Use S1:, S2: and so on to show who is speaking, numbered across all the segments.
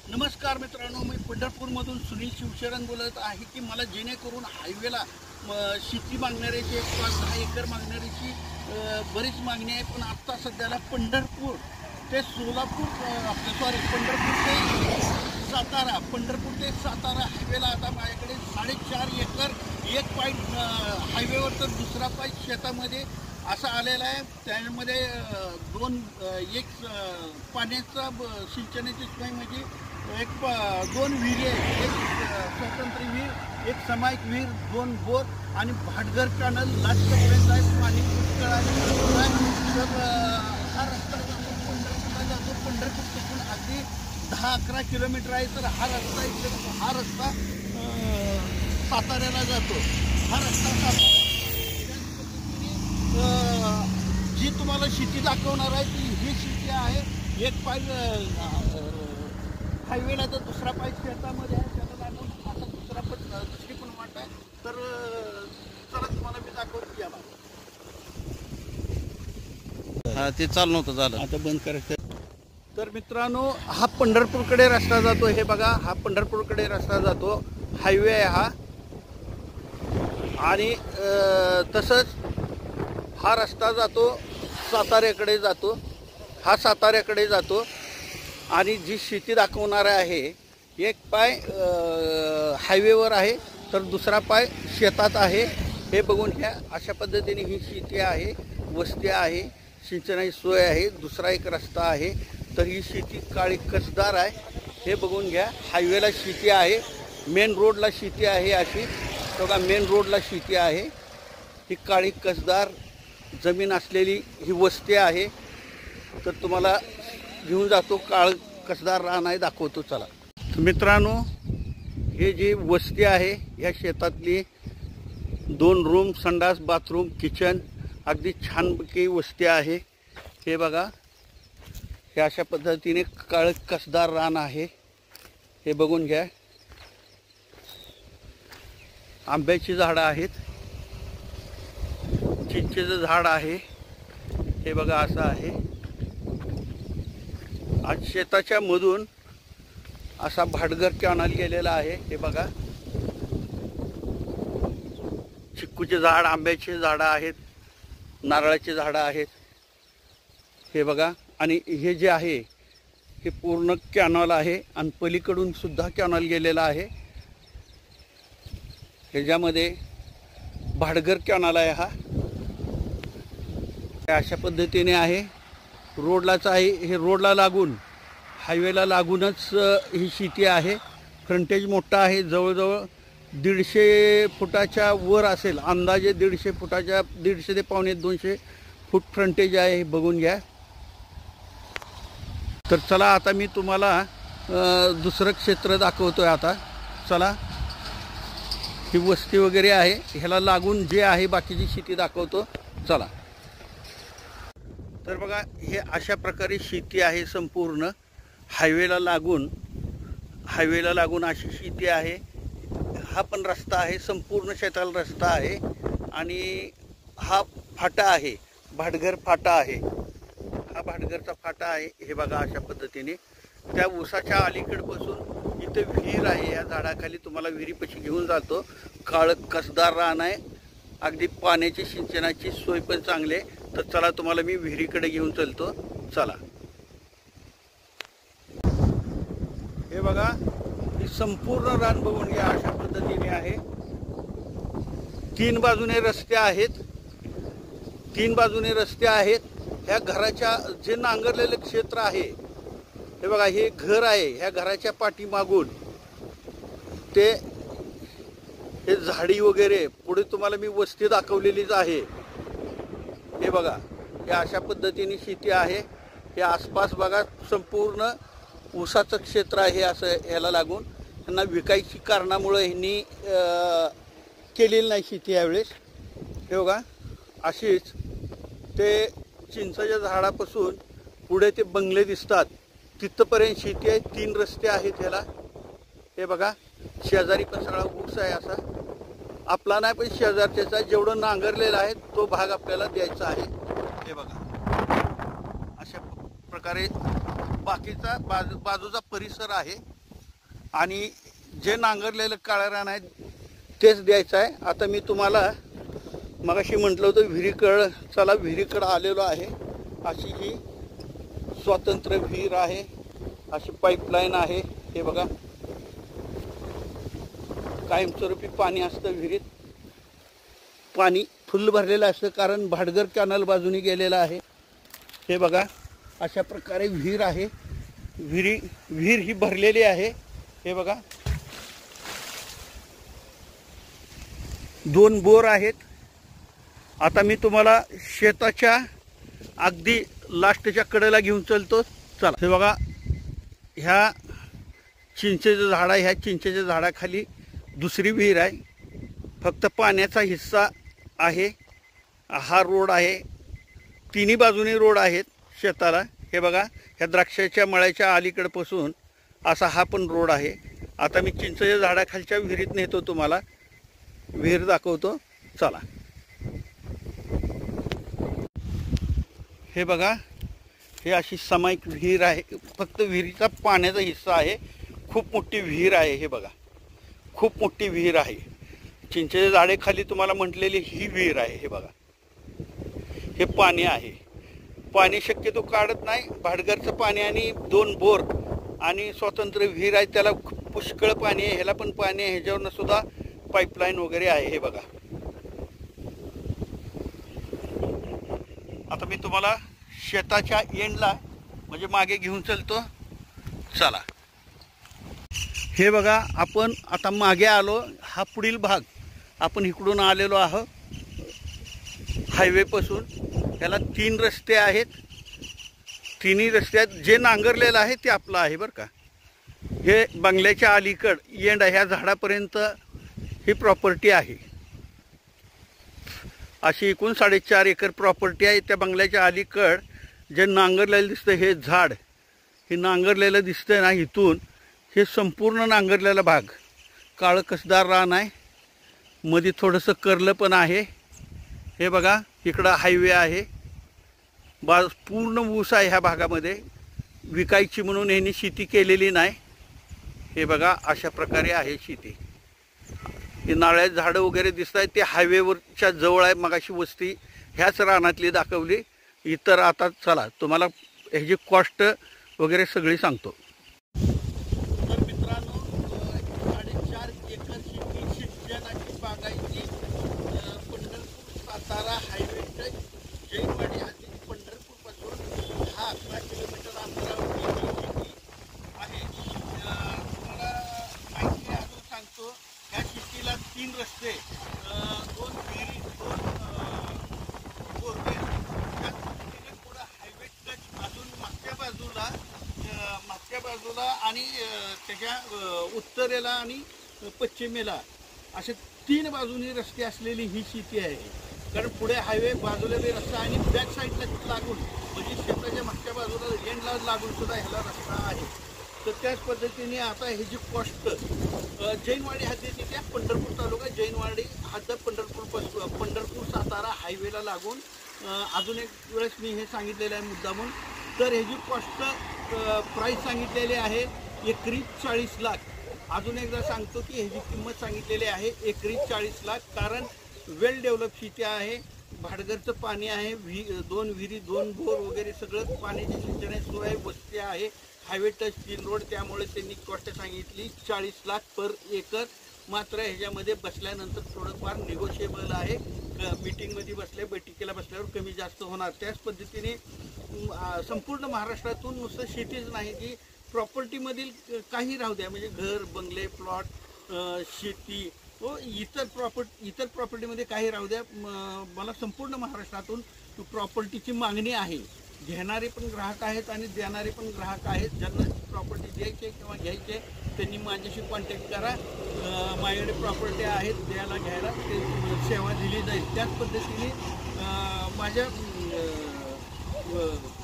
S1: नमस्कार मित्रांनो, मी पंढरपूरमधून सुनील शिवशरण बोलत आहे की मला जेणेकरून हायवेला शेती मागणाऱ्याची 5-10 एकर मागणाऱ्याची बरीच मागणी आहे. पण आत्ता सध्याला पंढरपूर ते सोलापूर पंढरपूर ते सातारा हायवेला आता माझ्याकडे 4.5 एकर एक पाईट हायवेवर तर दुसरा पाईट शेतामध्ये असा आलेला आहे. त्यामध्ये एक पाण्याचा सिंचनाची सोय म्हणजे दोन विहिरी आहेत, एक स्वतंत्र विहीर, एक सामायिक विहीर, 2 बोर आणि भाटघर कॅनल लास्टपर्यंत आहे. पाणी पुष्कळ आहे. तर हा रस्ता पंढरपूरला जातो. पंढरपूर तिथून अगदी 10-11 किलोमीटर आहे. तर हा रस्ता साताऱ्याला जातो. हा रस्ता जी तुम्हाला शेती दाखवणार आहे ती ही शेती आहे. एक पाय हायवेला तर दुसरा पाय शेतामध्ये आहे. त्याला लागून आता दुसरी पण वाट आहे. तर चला तुम्हाला मी दाखवतो. याला
S2: ते चालू नव्हतं झालं,
S1: आता बंद करायचं. तर मित्रांनो, हा पंढरपूरकडे रस्ता जातो. हे बघा, हा पंढरपूरकडे रस्ता जातो. हायवे आहे हा. आणि तसंच हा रस्ता जातो साताऱ्याकडे जातो. हा साताऱ्याकडे जातो. आणि जी शेती दाखवणार आहे, एक पाय हायवेवर आहे तर दुसरा पाय शेतात आहे. हे बघून घ्या. अशा पद्धतीने ही शेती आहे, वस्ती आहे, सिंचनाची सोय आहे. दुसरा एक रस्ता आहे. तर ही शेती काळी कसदार आहे. हे बघून घ्या. हायवेला शेती आहे, मेन रोडला शेती आहे. अशी बघा, मेन रोडला शेती आहे. ही काळी कसदार जमीन असलेली ही वस्ती आहे. तर तुम्हाला घेऊन जातो. काळ कसदार रान आहे, दाखवतो. चला मित्रांनो, हे जी वस्ती आहे, या शेतातली 2 रूम, संडास, बाथरूम, किचन, अगदी छानपैकी वस्ती आहे. हे बघा, हे अशा पद्धतीने काळ कसदार रान आहे. हे बघून घ्या. आंब्याची झाडं आहेत, चिंचेचं झाड आहे. हे बघा, असं आहे. आज शेताच्या मधून असा भाटघर कॅनल गेलेला आहे. हे बघा, चिक्कूचे झाड, आंब्याचे झाडं आहेत, नारळाची झाडं आहेत. हे बघा. आणि हे जे आहे हे पूर्ण कॅनल आहे. आणि पलीकडून सुद्धा कॅनल गेलेला आहे. ह्याच्यामध्ये भाटघर कॅनल आहे हा. अशा पद्धतीने आहे. रोडलाच आहे. हे रोडला लागून, हायवेला लागूनच ही शेती आहे. फ्रंटेज मोठा आहे. जवळजवळ 150 फुटाच्या वर असेल. अंदाजे 150 फुटाच्या, 150 ते पावणे 200 फूट फ्रंटेज आहे. हे बघून घ्या. तर चला, आता मी तुम्हाला दुसरं क्षेत्र दाखवतोय. आता चला, ही वस्ती वगैरे आहे, ह्याला लागून जे आहे बाकीची शेती दाखवतो. चला. तर बघा, हे अशा प्रकारे शेती आहे. संपूर्ण हायवेला लागून अशी शेती आहे. हा पण रस्ता आहे, संपूर्ण शेताला रस्ता आहे. आणि हा फाटा आहे, भाटघर फाटा आहे. हा भाटघरचा फाटा आहे. हे बघा, अशा पद्धतीने त्या ऊसाच्या अलीकडे बसून इथे विहीर आहे. या झाडाखाली तुम्हाला विहिरीपाशी घेऊन जातो. काळ कसदार रान आहे. अगदी पाण्याची, सिंचनाची सोय पण चांगली आहे. तर चला, तुम्हाला मी विहिरीकडे घेऊन चलतो. चला. हे बघा, ही संपूर्ण रान बघून घ्या. अशा पद्धतीने आहे. 3 बाजूने रस्ते आहेत. 3 बाजूने रस्ते आहेत. ह्या घराच्या जे नांगरलेलं क्षेत्र आहे, हे बघा, हे घर आहे. ह्या घराच्या पाठीमागून ते हे झाडी वगैरे, पुढे तुम्हाला मी वस्ती दाखवलेलीच आहे. हे बघा, हे अशा पद्धतीने शेती आहे. हे आसपास बघा, संपूर्ण ऊसाचं क्षेत्र आहे. असं ह्याला लागून त्यांना विकायची कारणामुळे ह्यांनी केलेली नाही शेती यावेळेस. हे बघा, अशीच ते चिंचाच्या झाडापासून पुढे ते बंगले दिसतात तिथपर्यंत शेती आहे. 3 रस्ते आहेत ह्याला. हे बघा, शेजारी पण सगळा ऊस आहे. असा आपला नाही, पण शेजारच्याचा जेवढं नांगरलेला आहे तो भाग आपल्याला द्यायचा आहे. हे बघा, अशा प्रकारे बाकीचा बाजूचा परिसर आहे. आणि जे नांगरलेलं काळं रान आहे तेच द्यायचं आहे. आता मी तुम्हाला मगाशी म्हटलं होतं विहिरीकडं, चला विहिरीकडं आलेलो आहे. अशी ही स्वतंत्र विहीर आहे, अशी पाईपलाईन आहे. हे बघा, कायमस्वरूपी पाणी असतं विहिरीत. पाणी फुल भरलेलं असतं कारण भाटघर कॅनल बाजूनी गेलेलं आहे. हे बघा, अशा प्रकारे विहीर आहे. विहीर ही भरलेली आहे. हे बघा, 2 बोर आहेत. आता मी तुम्हाला शेताच्या अगदी लास्टच्या कडेला घेऊन चलतो. चला, हे बघा, ह्या चिंचेचं झाड आहे. ह्या चिंचेच्या झाडाखाली दुसरी विहीर आहे. फक्त पाण्याचा हिस्सा आहे. हा रोड आहे, तिन्ही बाजूनी रोड आहेत शेताला. हे बघा, ह्या द्राक्षाच्या मळ्याच्या अलीकडपासून असा हा पण रोड आहे. आता मी चिंचेच्या झाडाखालच्या विहिरीत नेतो, तुम्हाला विहीर दाखवतो. चला, हे बघा, हे अशी सामायिक विहीर आहे. फक्त विहिरीचा पाण्याचा हिस्सा आहे. खूप मोठी विहीर आहे. हे बघा, खूप मोठी विहीर आहे. चिंचेच्या झाडेखाली तुम्हाला म्हटलेली ही विहीर आहे. हे बघा, हे पाणी आहे. पाणी शक्यतो काढत नाही. भाटघरचं पाणी आणि 2 बोर आणि स्वतंत्र विहीर आहे, त्याला पुष्कळ पाणी आहे. ह्याला पण पाणी आहे. ह्याच्यावरनं सुद्धा पाईपलाईन वगैरे आहे. हे बघा, आता मी तुम्हाला शेताच्या एंडला म्हणजे मागे घेऊन चलतो. चला, हे बघा, आपण आता मागे आलो. हा पुढील भाग आपण इकडून आलेलो आहोत हायवेपासून. ह्याला 3 रस्ते आहेत. तिन्ही रस्त्यात जे नांगरलेलं आहे ते आपलं आहे बरं का. हे बंगल्याच्या अलीकड एंड ह्या झाडापर्यंत ही प्रॉपर्टी आहे. अशी एकूण 4.5 एकर प्रॉपर्टी आहे. त्या बंगल्याच्या अलीकड जे नांगरलेलं दिसतं हे झाड, हे नांगरलेलं दिसतंय ना, इथून हे संपूर्ण नांगरलेला भाग. काळं कसदार रान आहे. मध्ये थोडंसं करलं पण आहे. हे बघा, इकडं हायवे आहे. पूर्ण ऊस आहे ह्या भागामध्ये. विकायची म्हणून ह्यांनी शेती केलेली नाही. हे बघा, अशा प्रकारे आहे शेती. हे नारळाची झाडं वगैरे दिसत आहेत ते हायवेवरच्या जवळ आहे. मगाशी वस्ती ह्याच रानातली दाखवली. इतर आता चला तुम्हाला ह्याची कॉस्ट वगैरे सगळी सांगतो. तर मित्रांनो, 4.5 एकर शेती शिक्षणाची बागायती, पंढरपूर सातारा हायवे टच, जैनवाडी आधी पंढरपूरपासून 11 किलोमीटर अंतरावर शेती आहे. तुम्हाला माहिती अजून सांगतो, ह्या शेतीला 3 रस्ते, 2 विहिरी, 2 बोरवेल. पुढं हायवे टच अजून मागच्या बाजूला आणि त्याच्या उत्तरेला आणि पश्चिमेला असे 3 बाजूनी रस्ते असलेली ही शेती आहे. कारण पुढे हायवे, बाजूला बी रस्ता आणि बॅक साईडला लागून म्हणजे शेताच्या मागच्या बाजूला एंडला लागून सुद्धा ह्याला रस्ता आहे. तर त्याच पद्धतीने आता हे जी कॉस्ट जैनवाडी हद्दीत येते. पंढरपूर तालुका जैनवाडी हद्द पंढरपूर सातारा हायवेला लागून. अजून एक वेळेस मी हे सांगितलेलं आहे मुद्दामून. तर ह्याची कॉस्ट प्राईस सांगितलेली आहे एकरी 40 लाख. अजून एकदा सांगतो की ह्याची किंमत सांगितलेली आहे एकरी 40 लाख. कारण वेल डेव्हलप शेती आहे. भाटघरचं पाणी आहे. 2 विहिरी, 2 बोर वगैरे सगळं पाण्याची सिंचनाची सोय, वस्ती आहे, हायवे टच 3 रोड. त्यामुळे त्यांनी कॉस्ट सांगितली 40 लाख पर एकर. मात्र ह्याच्यामध्ये बसल्यानंतर थोडंफार निगोशिएबल आहे. मीटिंगमध्ये बैठकीला बसल्यावर कमी जास्त होणार. त्याच पद्धतीने संपूर्ण महाराष्ट्रातून नुसतं शेतीच नाही की प्रॉपर्टीमधील काही राहू द्या, म्हणजे घर, बंगले, प्लॉट, शेती व इतर प्रॉपर्टीमध्ये काही राहू द्या, मला संपूर्ण महाराष्ट्रातून प्रॉपर्टीची मागणी आहे. घेणारे पण ग्राहक आहेत आणि देणारे पण ग्राहक आहेत. ज्यांना प्रॉपर्टी द्यायचे किंवा घ्यायचे त्यांनी माझ्याशी कॉन्टॅक्ट करा. माझ्याकडे प्रॉपर्टी आहेत द्यायला घ्यायला, ते सेवा दिली जाईल. त्याच पद्धतीने माझ्या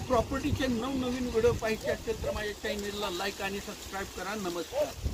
S1: प्रॉपर्टीचे नवनवीन व्हिडिओ पाहिजे असतील तर माझ्या चॅनलला लाईक आणि सबस्क्राईब करा. नमस्कार.